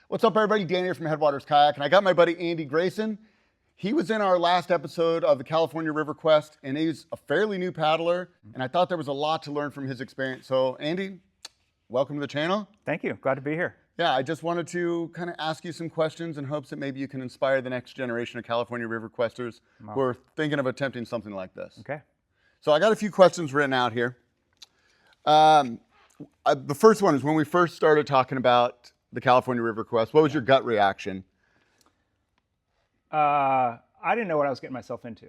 What's up, everybody? Dan here from Headwaters Kayak, and I got my buddy Andy Grayson. He was in our last episode of the California River Quest, and he's a fairly new paddler, and I thought there was a lot to learn from his experience. So, Andy, welcome to the channel. Thank you. Glad to be here. Yeah, I just wanted to kind of ask you some questions in hopes that maybe you can inspire the next generation of California River Questers who are thinking of attempting something like this. Okay. So I got a few questions written out here. The first one is when we first started talking about the California River Quest, what was your gut reaction? I didn't know what I was getting myself into.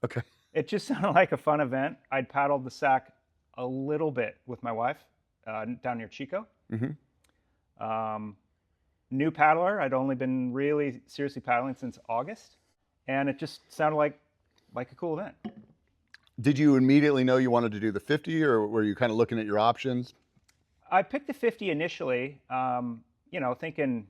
Okay. It just sounded like a fun event. I'd paddled the Sac a little bit with my wife down near Chico. New paddler. I'd only been really seriously paddling since August, and it just sounded like a cool event. Did you immediately know you wanted to do the 50, or were you kind of looking at your options? I picked the 50 initially, thinking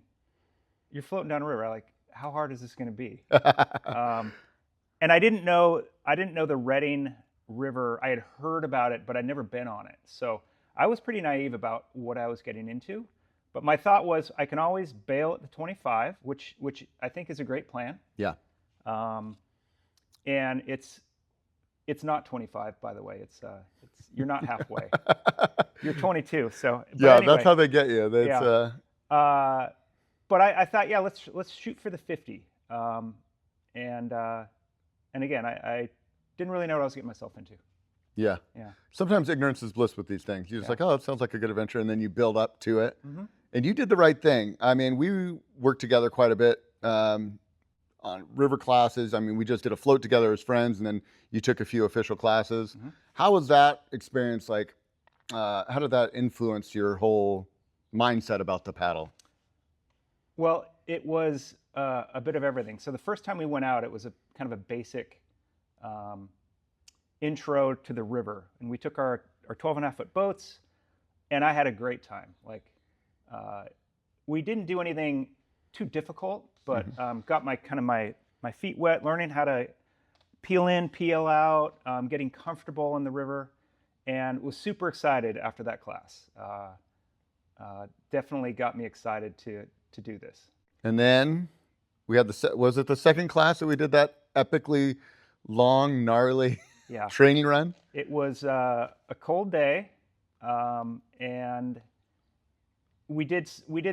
you're floating down a river. Like, how hard is this going to be? And I didn't know the Redding River. I had heard about it, but I'd never been on it. So I was pretty naive about what I was getting into. But my thought was I can always bail at the 25, which I think is a great plan. Yeah. And it's not 25, by the way. It's you're not halfway. You're 22. So yeah, anyway, that's how they get you. That's, yeah. But I thought, yeah, let's shoot for the 50. And again, I didn't really know what I was getting myself into. Yeah. Yeah. Sometimes ignorance is bliss with these things. You're just like, oh, it sounds like a good adventure, and then you build up to it. Mm-hmm. And you did the right thing. I mean, we worked together quite a bit on river classes. I mean, we just did a float together as friends, and then you took a few official classes. Mm-hmm. How was that experience like? How did that influence your whole mindset about the paddle? Well, it was a bit of everything. So the first time we went out, it was a kind of a basic intro to the river, and we took our 12.5-foot boats, and I had a great time. Like, we didn't do anything too difficult, but got my feet wet, learning how to peel in, peel out, getting comfortable in the river, and was super excited after that class. Definitely got me excited to do this. And then we had was it the second class that we did that epically long, gnarly training run? It was a cold day, and we did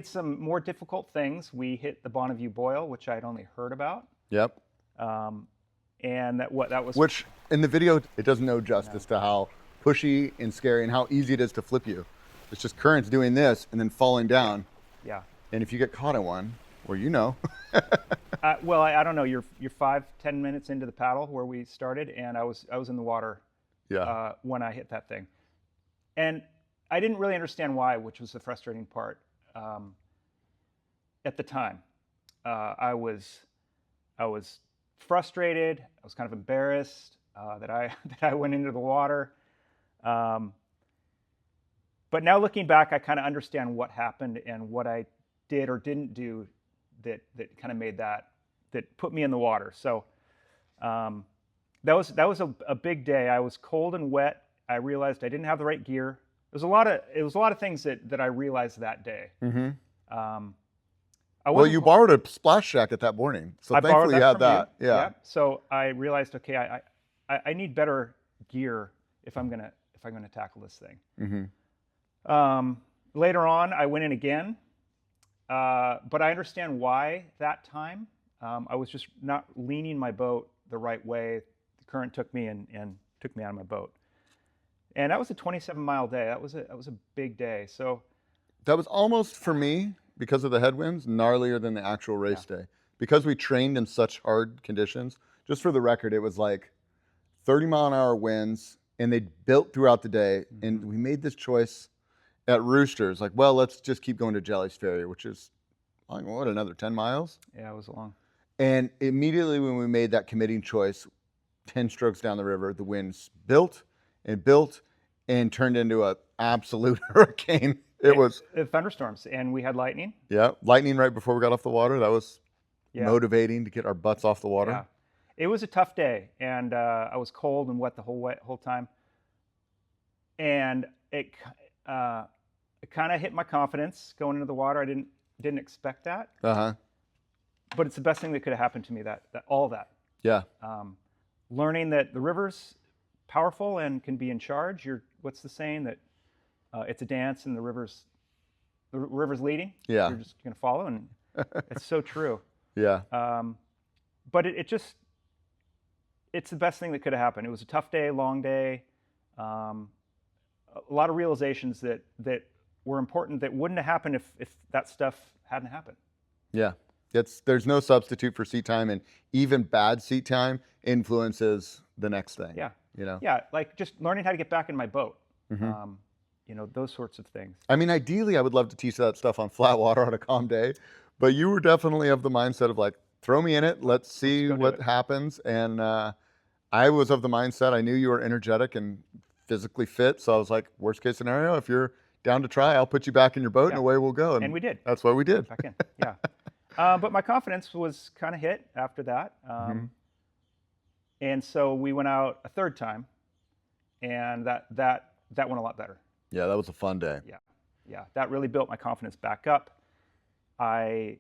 some more difficult things. We hit the Bonneview Boil, which I'd only heard about. Yep. And that was which in the video it does no justice to how pushy and scary and how easy it is to flip you. It's just currents doing this and then falling down. Yeah. And if you get caught in one, well, you know. Well, I don't know. You're 5-10 minutes into the paddle where we started, and I was in the water. Yeah. When I hit that thing, and I didn't really understand why, which was the frustrating part. At the time, I was frustrated. I was kind of embarrassed that I went into the water. But now looking back, I kind of understand what happened and what I did or didn't do that kind of made that put me in the water. So that was a big day. I was cold and wet. I realized I didn't have the right gear. It was a lot of things that I realized that day. Mm-hmm. Well, you borrowed a splash jacket that morning, so thankfully you had that. Yeah. So I realized, okay, I need better gear if I'm gonna tackle this thing. Mm-hmm. Later on, I went in again, but I understand why that time. I was just not leaning my boat the right way. The current took me and took me out of my boat. And that was a 27-mile day. That was a big day. So that was almost, for me, because of the headwinds, gnarlier than the actual race day. Because we trained in such hard conditions, just for the record, it was like 30-mile-an-hour winds, and they built throughout the day. Mm-hmm. And we made this choice at Roosters, like, well, let's just keep going to Jelly's Ferry, which is, like, what, another 10 miles? Yeah, it was long. And immediately when we made that committing choice, 10 strokes down the river, the winds built and turned into an absolute hurricane. It was thunderstorms, and we had lightning. Yeah, lightning right before we got off the water. That was motivating to get our butts off the water. Yeah. It was a tough day, and I was cold and wet the whole time. And it kind of hit my confidence going into the water. I didn't didn't expect that. Uh-huh. But it's the best thing that could have happened to me, all that. Yeah. Learning that the river's powerful and can be in charge. What's the saying, that it's a dance and the river's leading? Yeah. You're just going to follow, and it's so true. Yeah. But it's the best thing that could have happened. It was a tough day, long day. A lot of realizations that were important that wouldn't have happened if that stuff hadn't happened. Yeah. There's no substitute for seat time, and even bad seat time influences the next thing. Yeah. You know? Yeah, like just learning how to get back in my boat. Mm-hmm. Those sorts of things. I mean, ideally, I would love to teach that stuff on flat water on a calm day, but you were definitely of the mindset of like, throw me in it, let's see what happens. And I was of the mindset, I knew you were energetic and physically fit, so I was like, worst case scenario, if you're down to try, I'll put you back in your boat and away we'll go. And we did. That's what we did. Back in, yeah. But my confidence was kind of hit after that. And so we went out a third time, and that went a lot better. Yeah, that was a fun day. Yeah, that really built my confidence back up. I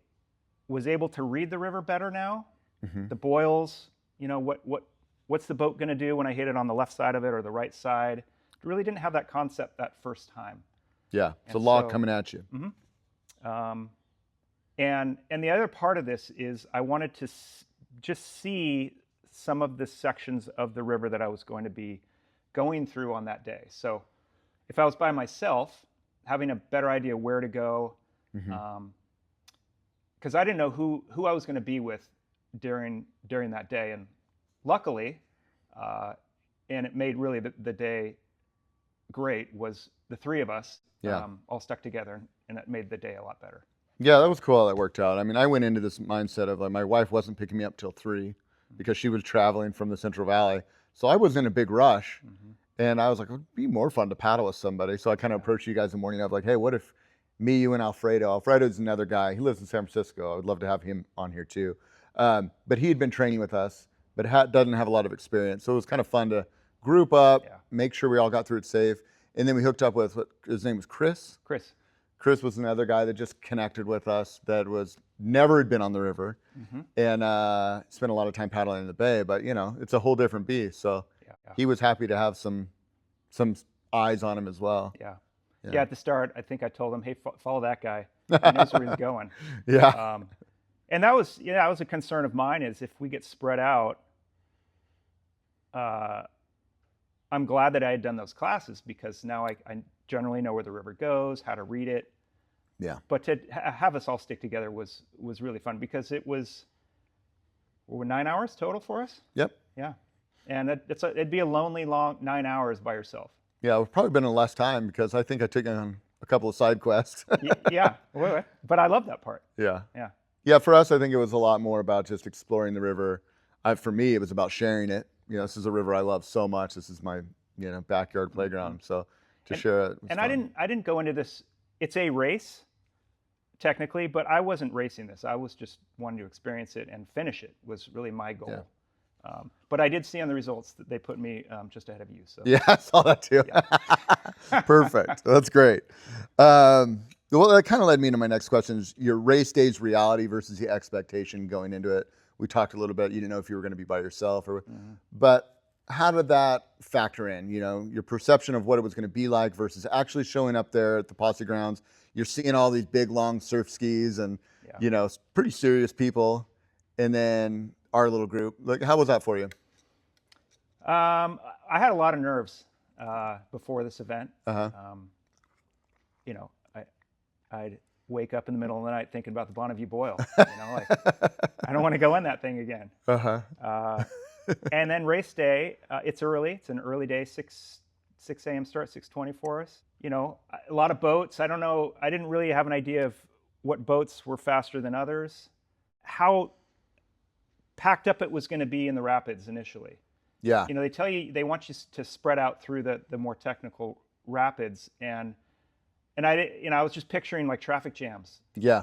was able to read the river better now. The boils, what's the boat going to do when I hit it on the left side of it or the right side? I really didn't have that concept that first time. Yeah, it's a log coming at you. And the other part of this is I wanted to just see some of the sections of the river that I was going to be going through on that day. So if I was by myself, having a better idea where to go, because I didn't know who I was going to be with during that day. And luckily, and it made really the day great, was the three of us all stuck together, and that made the day a lot better. Yeah, that was cool how that worked out. I mean, I went into this mindset of like, my wife wasn't picking me up till 3 because she was traveling from the Central Valley. So I was in a big rush, and I was like, it would be more fun to paddle with somebody. So I kind of approached you guys in the morning of like, hey, what if me, you, and Alfredo? Alfredo's another guy. He lives in San Francisco. I would love to have him on here too. But he had been training with us, but doesn't have a lot of experience. So it was kind of fun to group up, make sure we all got through it safe. And then we hooked up with, his name was Chris? Chris was another guy that just connected with us that never had been on the river and spent a lot of time paddling in the bay, but it's a whole different beast. So he was happy to have some eyes on him as well. Yeah, at the start, I think I told him, hey, follow that guy. He knows where he's going. And that was a concern of mine, is if we get spread out, I'm glad that I had done those classes, because now I generally know where the river goes, how to read it. Yeah. But to have us all stick together was really fun, because it was 9 hours total for us. Yep. Yeah. And it'd be a lonely long 9 hours by yourself. Yeah, we've probably been in less time, because I think I took on a couple of side quests. Yeah. But I love that part. Yeah. Yeah. Yeah, for us, I think it was a lot more about just exploring the river. For me, it was about sharing it. This is a river I love so much. This is my, backyard playground. So to share it. And fun. I didn't go into this. It's a race, technically, but I wasn't racing this. I was just wanting to experience it and finish it was really my goal. Yeah. But I did see on the results that they put me just ahead of you. So yeah, I saw that too. Yeah. Perfect. That's great. Well, that kind of led me into my next question: is your race day's reality versus the expectation going into it. We talked a little bit. You didn't know if you were going to be by yourself, but how did that factor in? Your perception of what it was going to be like versus actually showing up there at the Posse grounds. You're seeing all these big, long surf skis and pretty serious people, and then our little group. Like, how was that for you? I had a lot of nerves before this event. I'd wake up in the middle of the night thinking about the Bonneview Boil. I don't want to go in that thing again. And then race day, it's early. It's an early day, 6 a.m. start, 6:20 for us. A lot of boats. I don't know. I didn't really have an idea of what boats were faster than others, how packed up it was going to be in the rapids initially. Yeah. They tell you, they want you to spread out through the more technical rapids, and I was just picturing like traffic jams. Yeah.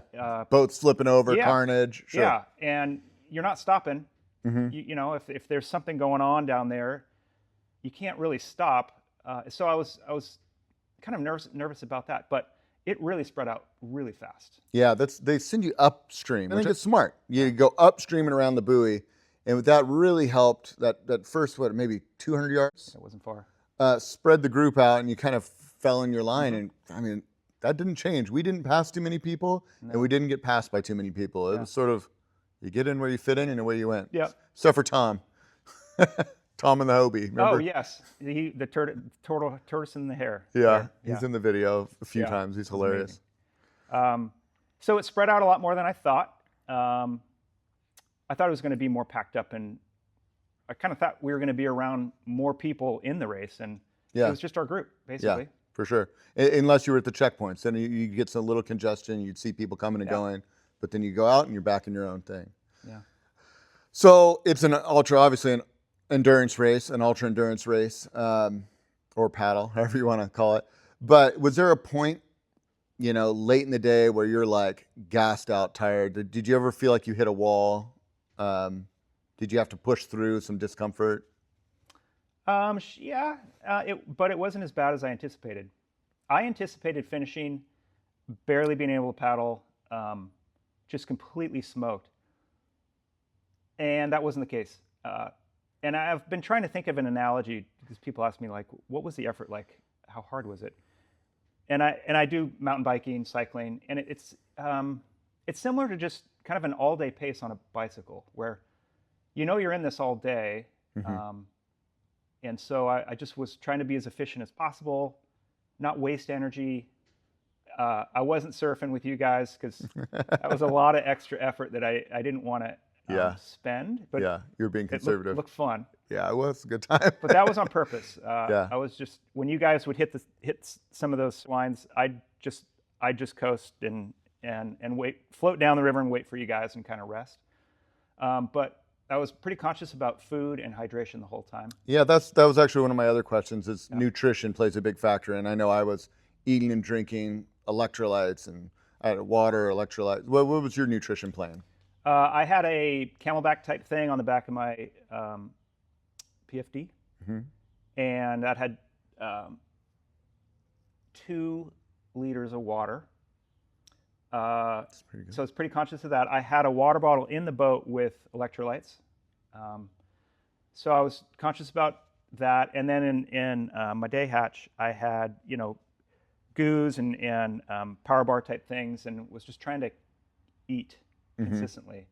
Boats flipping over, carnage. Sure. Yeah, and you're not stopping. If there's something going on down there, you can't really stop. So I was kind of nervous about that. But it really spread out really fast. Yeah, they send you upstream. I think it's smart. You go upstream and around the buoy, and that really helped. That first maybe 200 yards. It wasn't far. Spread the group out, and you kind of fell in your line. And I mean, that didn't change. We didn't pass too many people, and we didn't get passed by too many people. It was sort of, you get in where you fit in and away you went. Yeah. Except for Tom. Tom and the Hobie, remember? Oh, yes. The tortoise and the hare. Yeah, he's in the video a few times. He's hilarious. So it spread out a lot more than I thought. I thought it was going to be more packed up, and I kind of thought we were going to be around more people in the race, and it was just our group, basically. Yeah, for sure. Unless you were at the checkpoints, then you get some little congestion. You'd see people coming and going, but then you go out and you're back in your own thing. Yeah. So it's obviously an endurance race, an ultra endurance race, or paddle, however you want to call it. But was there a point, late in the day where you're like gassed out, tired? Did you ever feel like you hit a wall? Did you have to push through some discomfort? Yeah, but it wasn't as bad as I anticipated. I anticipated finishing, barely being able to paddle, just completely smoked. And that wasn't the case. And I've been trying to think of an analogy because people ask me, like, what was the effort like? How hard was it? And I do mountain biking, cycling, and it's similar to just kind of an all-day pace on a bicycle where you're in this all day. And so I just was trying to be as efficient as possible, not waste energy. I wasn't surfing with you guys because that was a lot of extra effort that I didn't want to spend. But you're being conservative. It looked fun. Yeah, it was a good time. But that was on purpose. I was just, when you guys would hit some of those lines, I'd just coast and wait, float down the river and wait for you guys and kind of rest. But I was pretty conscious about food and hydration the whole time. Yeah, that was actually one of my other questions. Is nutrition plays a big factor, and I know I was eating and drinking electrolytes, and I had water, electrolytes. What was your nutrition plan? I had a Camelback type thing on the back of my PFD, and that had 2 liters of water. That's pretty good. So I was pretty conscious of that. I had a water bottle in the boat with electrolytes. So I was conscious about that. And then in my day hatch, I had, goos and power bar type things, and was just trying to eat consistently.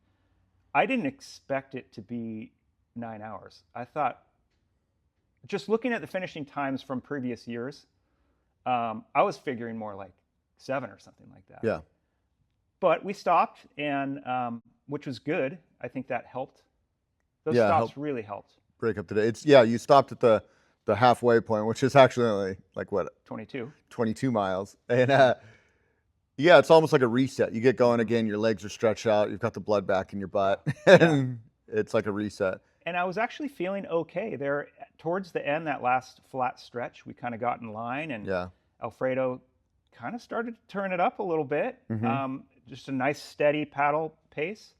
I didn't expect it to be 9 hours. I thought, just looking at the finishing times from previous years, I was figuring more like 7 or something like that. Yeah. But we stopped, and which was good. I think that helped. Those stops really helped. Break up the day. You stopped at the halfway point, which is actually only like what? 22 miles. And it's almost like a reset. You get going again, your legs are stretched out, you've got the blood back in your butt, and it's like a reset. And I was actually feeling okay there towards the end. That last flat stretch, we kind of got in line, and Alfredo kind of started to turn it up a little bit. Just a nice steady paddle pace,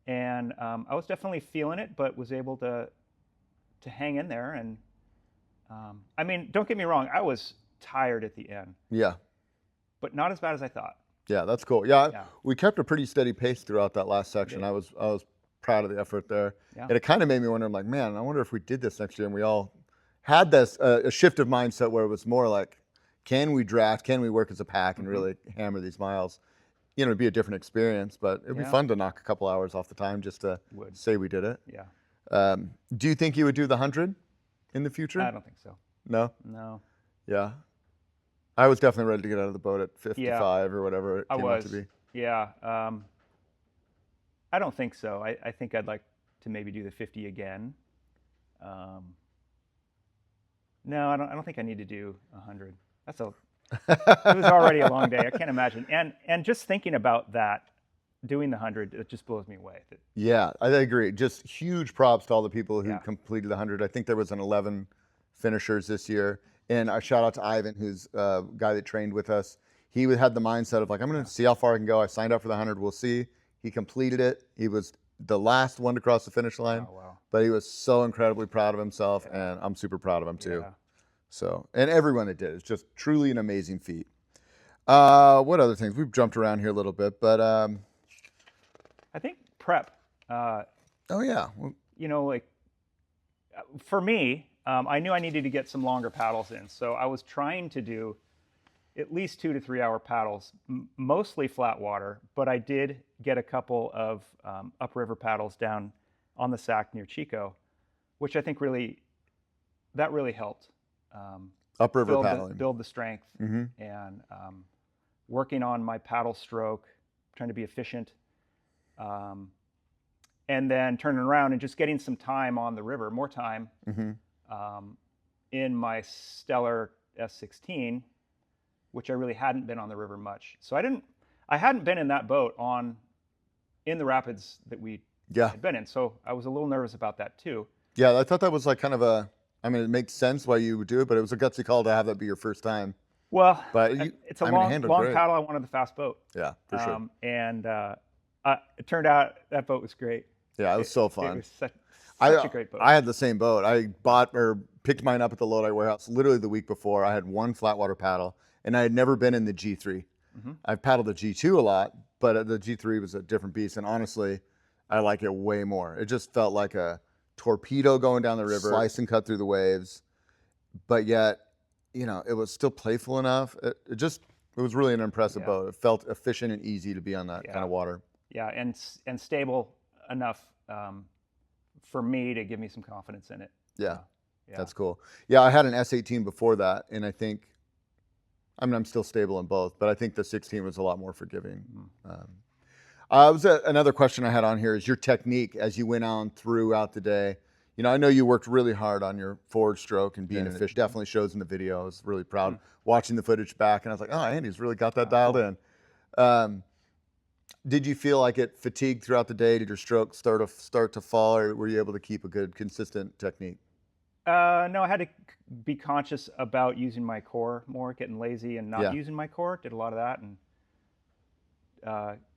and I was definitely feeling it, but was able to hang in there. And I mean, don't get me wrong, I was tired at the end. Yeah, but not as bad as I thought. Yeah, that's cool. Yeah. We kept a pretty steady pace throughout that last section. I was proud of the effort there. And it kind of made me wonder, I'm like, man, I wonder if we did this next year and we all had this a shift of mindset where it was more like, can we draft? Can we work as a pack and really hammer these miles? It'd be a different experience, but it'd be fun to knock a couple hours off the time just to say we did it. Yeah. Do you think you would do the 100 in the future? I don't think so. No? No. Yeah. I was definitely ready to get out of the boat at 55 or whatever it came out to be. Yeah. I don't think so. I think I'd like to maybe do the 50 again. No, I don't think I need to do 100. It was already a long day. I can't imagine. And just thinking about that, doing the 100, it just blows me away. Yeah, I agree. Just huge props to all the people who completed the 100. I think there was an 11 finishers this year. And I shout out to Ivan, who's a guy that trained with us. He had the mindset of like, I'm going to see how far I can go. I signed up for the 100. We'll see. He completed it. He was the last one to cross the finish line. Oh, wow. But he was so incredibly proud of himself, and I'm super proud of him too. So, and everyone that did, it's just truly an amazing feat. What other things? We've jumped around here a little bit, but I think prep. Uh, oh yeah, well, you know, like for me, I knew I needed to get some longer paddles in, so I was trying to do at least 2 to 3 hour paddles, mostly flat water, but I did get a couple of upriver paddles down on the Sac near Chico, which I think really helped upriver paddling. build the strength and working on my paddle stroke, trying to be efficient, and then turning around and just getting some time on the river, more time in my Stellar S16, which I really hadn't been on the river much. So I hadn't been in that boat in the rapids that we had been in. So I was a little nervous about that too. Yeah, I thought that was like kind of I mean, it makes sense why you would do it, but it was a gutsy call to have that be your first time. Well, but it's a long paddle. I wanted the fast boat. Yeah, for sure. And it turned out that boat was great. Yeah, it was so fun. It was such a great boat. I had the same boat. I bought or picked mine up at the Lodi warehouse literally the week before. I had one flat water paddle, and I had never been in the G3. I've paddled the G2 a lot, but the G3 was a different beast. And honestly, I like it way more. It just felt like a torpedo going down the river, slice and cut through the waves, but yet, you know, it was still playful enough. It was really an impressive boat. It felt efficient and easy to be on that kind of water. Yeah, and stable enough for me to give me some confidence in it. Yeah, that's cool. Yeah, I had an S18 before that, and I'm still stable in both, but I think the 16 was a lot more forgiving. Another question I had on here is your technique as you went on throughout the day. You know, I know you worked really hard on your forward stroke and being efficient. Definitely shows in the video. I was really proud watching the footage back, and I was like, oh, Andy's really got that dialed in. Did you feel like it fatigued throughout the day? Did your stroke start to fall, or were you able to keep a good, consistent technique? No, I had to be conscious about using my core more, getting lazy and not using my core. Did a lot of that, and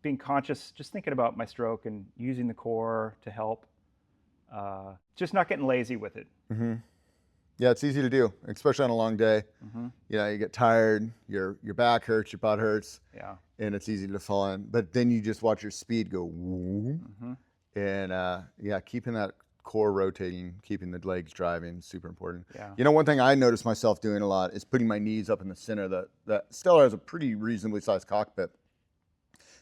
being conscious, just thinking about my stroke and using the core to help. Just not getting lazy with it. Yeah, it's easy to do, especially on a long day. You know, you get tired, your back hurts, your butt hurts, and it's easy to fall in. But then you just watch your speed go, and keeping that core rotating, keeping the legs driving is super important. You know, one thing I noticed myself doing a lot is putting my knees up in the center. That Stellar has a pretty reasonably sized cockpit.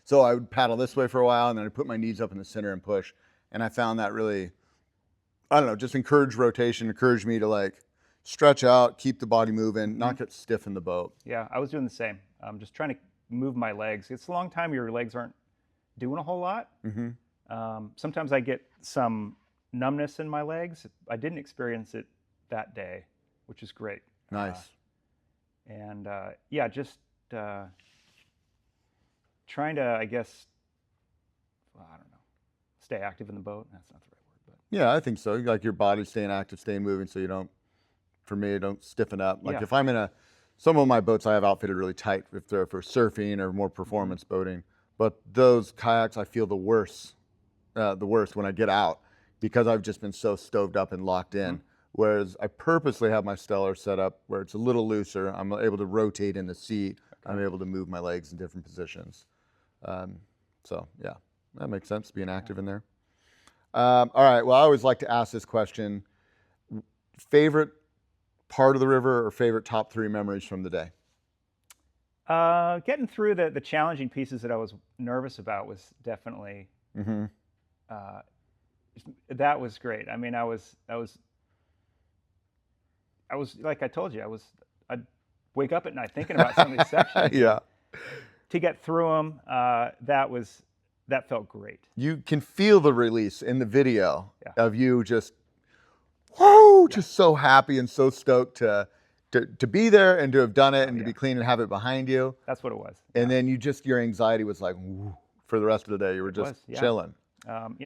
So I would paddle this way for a while, and then I'd put my knees up in the center and push. And I found that really, I don't know, just encouraged rotation, encouraged me to like stretch out, keep the body moving, not get stiff in the boat. Yeah, I was doing the same. I'm just trying to move my legs. It's a long time your legs aren't doing a whole lot. Sometimes I get some numbness in my legs. I didn't experience it that day, which is great. Nice. Just trying to, I guess, well, I don't know, stay active in the boat. That's not the right word, but yeah, I think so. Like your body staying active, staying moving, so you don't, for me, don't stiffen up. Like if I'm in some of my boats I have outfitted really tight if they're for surfing or more performance boating, but those kayaks I feel the worst when I get out because I've just been so stoved up and locked in. Whereas I purposely have my Stellar set up where it's a little looser. I'm able to rotate in the seat. I'm able to move my legs in different positions. So yeah, that makes sense, being active in there. All right, well, I always like to ask this question. Favorite part of the river or favorite top 3 memories from the day? Getting through the challenging pieces that I was nervous about was definitely, that was great. I mean, I was like I told you, I'd wake up at night thinking about some of these sections. To get through them, that felt great. You can feel the release in the video of you just, whoo, just so happy and so stoked to be there and to have done it and to be clean and have it behind you. That's what it was. And then your anxiety was like, woo, for the rest of the day, you were just chilling. I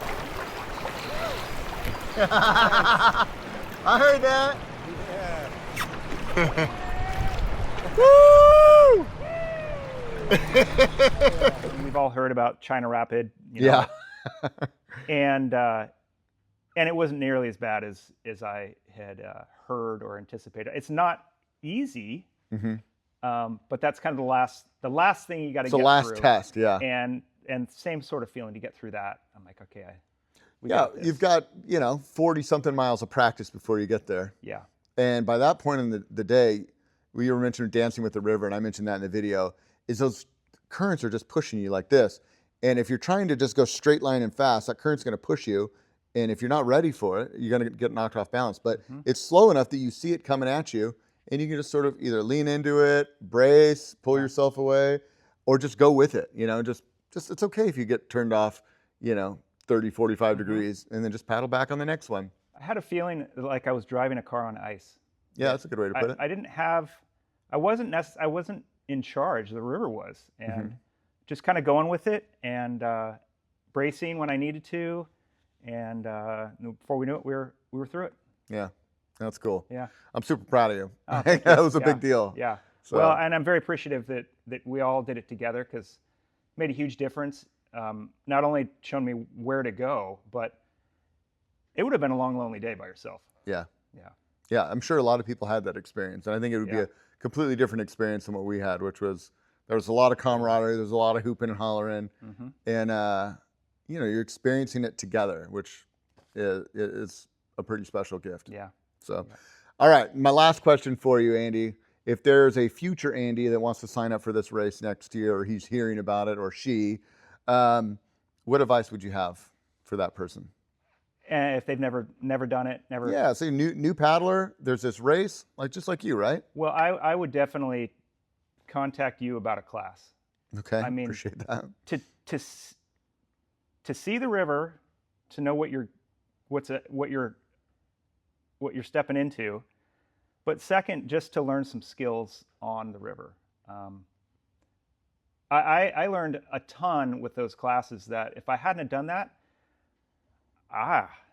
heard that. Woo! We've all heard about China Rapid, you know? And it wasn't nearly as bad as I had heard or anticipated. It's not easy. But that's kind of the last thing you got to It's the get last through. test, yeah. And same sort of feeling to get through that. I'm like, okay, we Yeah, got this. you've got, 40 something miles of practice before you get there. Yeah. And by that point in the day, we were mentioning dancing with the river, and I mentioned that in the video, is those currents are just pushing you like this. And if you're trying to just go straight line and fast, that current's going to push you. And if you're not ready for it, you're going to get knocked off balance. But it's slow enough that you see it coming at you, and you can just sort of either lean into it, brace, pull yourself away, or just go with it. Just it's okay if you get turned off, 30, 45 degrees, and then just paddle back on the next one. I had a feeling like I was driving a car on ice. Yeah, that's a good way to put it. I wasn't in charge. The river was, and just kind of going with it and bracing when I needed to, and before we knew it, we were through it. Yeah, that's cool. Yeah, I'm super proud of you. Oh, That was a big deal. Yeah. So. Well, and I'm very appreciative that we all did it together, because it made a huge difference. Not only showing me where to go, but it would have been a long, lonely day by yourself. Yeah. Yeah. Yeah, I'm sure a lot of people had that experience, and I think it would be a completely different experience than what we had, which was there was a lot of camaraderie, there's a lot of hooping and hollering, and you're experiencing it together, which is a pretty special gift. Yeah. So, all right, my last question for you, Andy. If there's a future Andy that wants to sign up for this race next year, or he's hearing about it, or she, what advice would you have for that person? And if they've never done it, never. Yeah, so new paddler, there's this race, just like you, right? Well, I would definitely contact you about a class. Okay, I mean, appreciate that. To see the river, to know what you're stepping into, but second, just to learn some skills on the river. I learned a ton with those classes that if I hadn't have done that,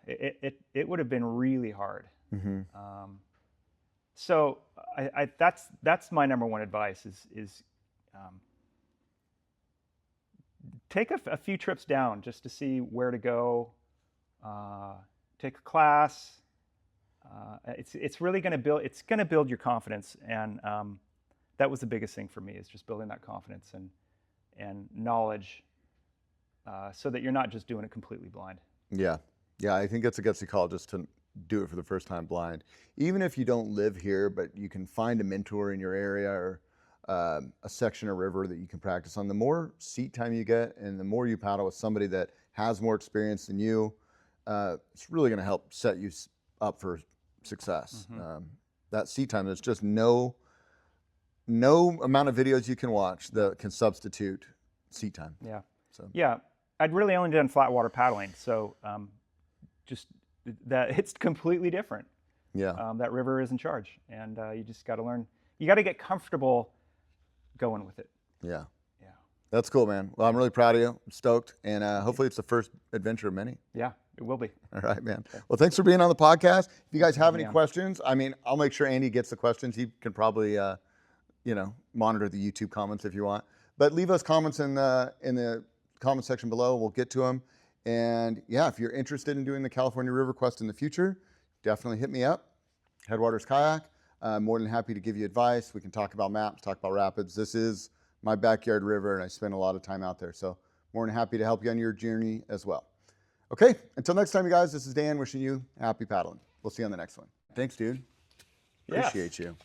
it would have been really hard. So that's my number one advice is take a few trips down just to see where to go. Take a class. It's really going to build your confidence, and that was the biggest thing for me, is just building that confidence and knowledge, so that you're not just doing it completely blind. Yeah, I think it's a gutsy call just to do it for the first time blind. Even if you don't live here, but you can find a mentor in your area, or a section of river that you can practice on. The more seat time you get, and the more you paddle with somebody that has more experience than you, it's really going to help set you up for success. That seat time, there's just no amount of videos you can watch that can substitute seat time. Yeah. So yeah, I'd really only done flat water paddling, so just that it's completely different. Yeah. That river is in charge, and you just got to learn. You got to get comfortable going with it. Yeah. Yeah. That's cool, man. Well, I'm really proud of you. I'm stoked, and hopefully it's the first adventure of many. Yeah, it will be. All right, man. Well, thanks for being on the podcast. If you guys have any questions, I'll make sure Andy gets the questions. He can probably, monitor the YouTube comments if you want. But leave us comments in the comment section below. We'll get to them. And yeah, if you're interested in doing the California River Quest in the future, definitely hit me up. Headwaters Kayak. More than happy to give you advice. We can talk about maps, talk about rapids. This is my backyard river, and I spend a lot of time out there. So more than happy to help you on your journey as well. Okay, until next time, you guys, this is Dan wishing you happy paddling. We'll see you on the next one. Thanks, dude. Appreciate you.